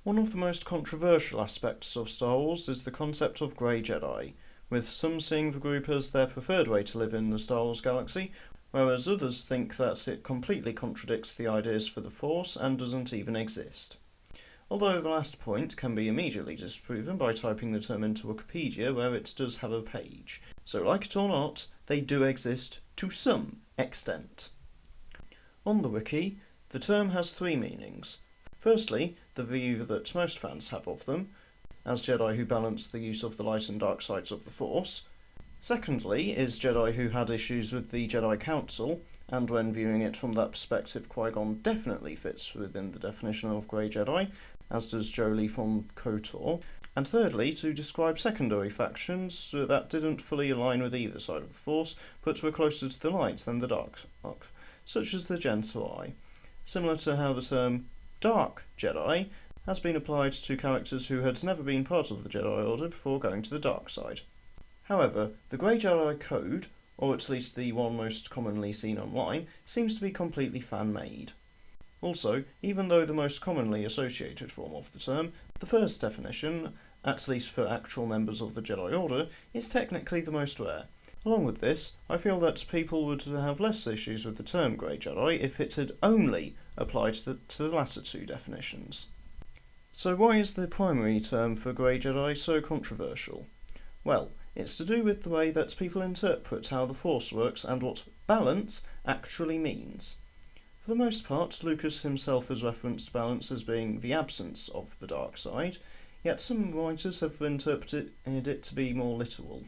One of the most controversial aspects of Star Wars is the concept of Grey Jedi, with some seeing the group as their preferred way to live in the Star Wars galaxy, whereas others think that it completely contradicts the ideas for the Force and doesn't even exist. Although the last point can be immediately disproven by typing the term into Wikipedia, where it does have a page. So like it or not, they do exist to some extent. On the wiki, the term has three meanings. Firstly, the view that most fans have of them, as Jedi who balance the use of the light and dark sides of the Force. Secondly, is Jedi who had issues with the Jedi Council, and when viewing it from that perspective, Qui-Gon definitely fits within the definition of Grey Jedi, as does Jolee from KOTOR. And thirdly, to describe secondary factions that didn't fully align with either side of the Force, but were closer to the light than the dark, such as the Gentile, similar to how the term Dark Jedi has been applied to characters who had never been part of the Jedi Order before going to the dark side. However, the Grey Jedi code, or at least the one most commonly seen online, seems to be completely fan-made. Also, even though the most commonly associated form of the term, the first definition, at least for actual members of the Jedi Order, is technically the most rare. Along with this, I feel that people would have less issues with the term Grey Jedi if it had only applied to the latter two definitions. So why is the primary term for Grey Jedi so controversial? Well, it's to do with the way that people interpret how the Force works and what balance actually means. For the most part, Lucas himself has referenced balance as being the absence of the dark side, yet some writers have interpreted it to be more literal.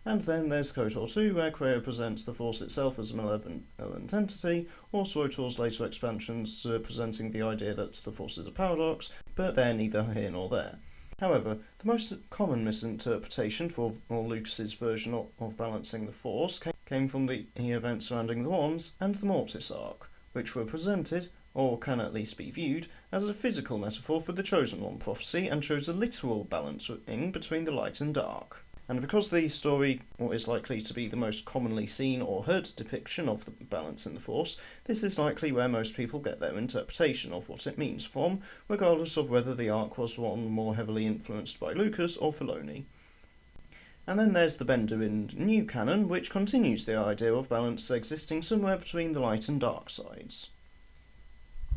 And then there's KOTOR 2, where Kreia presents the Force itself as a malevolent entity, or SWTOR's later expansions presenting the idea that the Force is a paradox, but they're neither here nor there. However, the most common misinterpretation for Lucas's version of balancing the Force came from the events surrounding the Wands and the Mortis arc, which were presented, or can at least be viewed, as a physical metaphor for the Chosen One prophecy and shows a literal balancing between the light and dark. And because the story is likely to be the most commonly seen or heard depiction of the balance in the Force, this is likely where most people get their interpretation of what it means from, regardless of whether the arc was one more heavily influenced by Lucas or Filoni. And then there's the Bendu in new canon, which continues the idea of balance existing somewhere between the light and dark sides.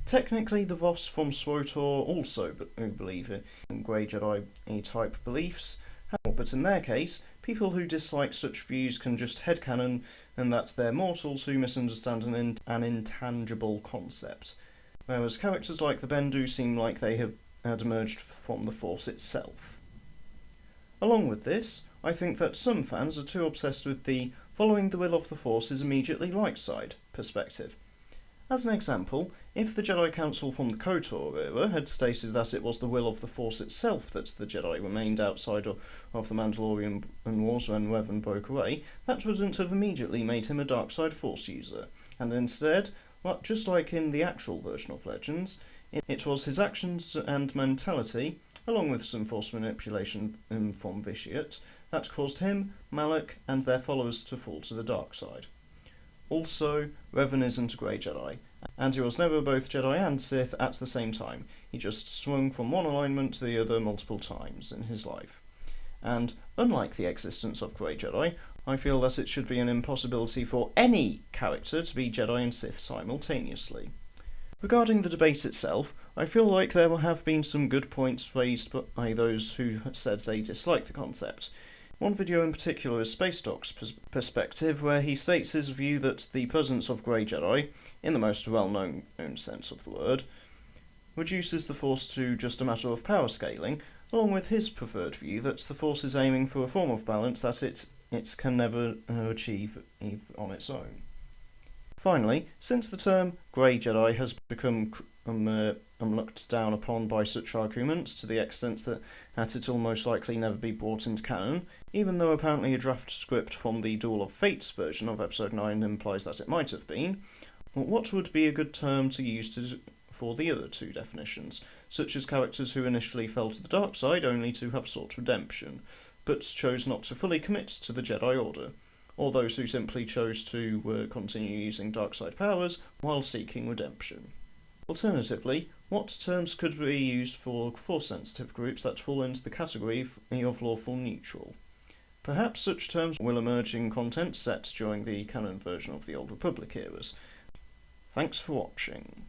Technically, the Voss from SWTOR also believe in Grey Jedi type beliefs, but in their case, people who dislike such views can just headcanon and that they're mortals who misunderstand an intangible concept, whereas characters like the Bendu seem like they had emerged from the Force itself. Along with this, I think that some fans are too obsessed with the following the will of the Force is immediately light side perspective. As an example, if the Jedi Council from the KOTOR era had stated that it was the will of the Force itself that the Jedi remained outside of the Mandalorian Wars when Revan broke away, that wouldn't have immediately made him a dark side Force user, and instead, just like in the actual version of Legends, it was his actions and mentality, along with some Force manipulation from Vitiate, that caused him, Malak, and their followers to fall to the dark side. Also, Revan isn't a Grey Jedi, and he was never both Jedi and Sith at the same time. He just swung from one alignment to the other multiple times in his life. And, unlike the existence of Grey Jedi, I feel that it should be an impossibility for any character to be Jedi and Sith simultaneously. Regarding the debate itself, I feel like there have been some good points raised by those who said they dislike the concept. One video in particular is Space Doc's perspective, where he states his view that the presence of Grey Jedi, in the most well-known sense of the word, reduces the Force to just a matter of power scaling, along with his preferred view that the Force is aiming for a form of balance that it can never achieve on its own. Finally, since the term Grey Jedi has become looked down upon by such arguments to the extent that it will most likely never be brought into canon, even though apparently a draft script from the Duel of Fates version of Episode 9 implies that it might have been, what would be a good term to use for the other two definitions, such as characters who initially fell to the dark side only to have sought redemption, but chose not to fully commit to the Jedi Order, or those who simply chose to continue using dark side powers while seeking redemption? Alternatively, what terms could be used for Force-sensitive groups that fall into the category of lawful neutral? Perhaps such terms will emerge in content set during the canon version of the Old Republic eras. Thanks for watching.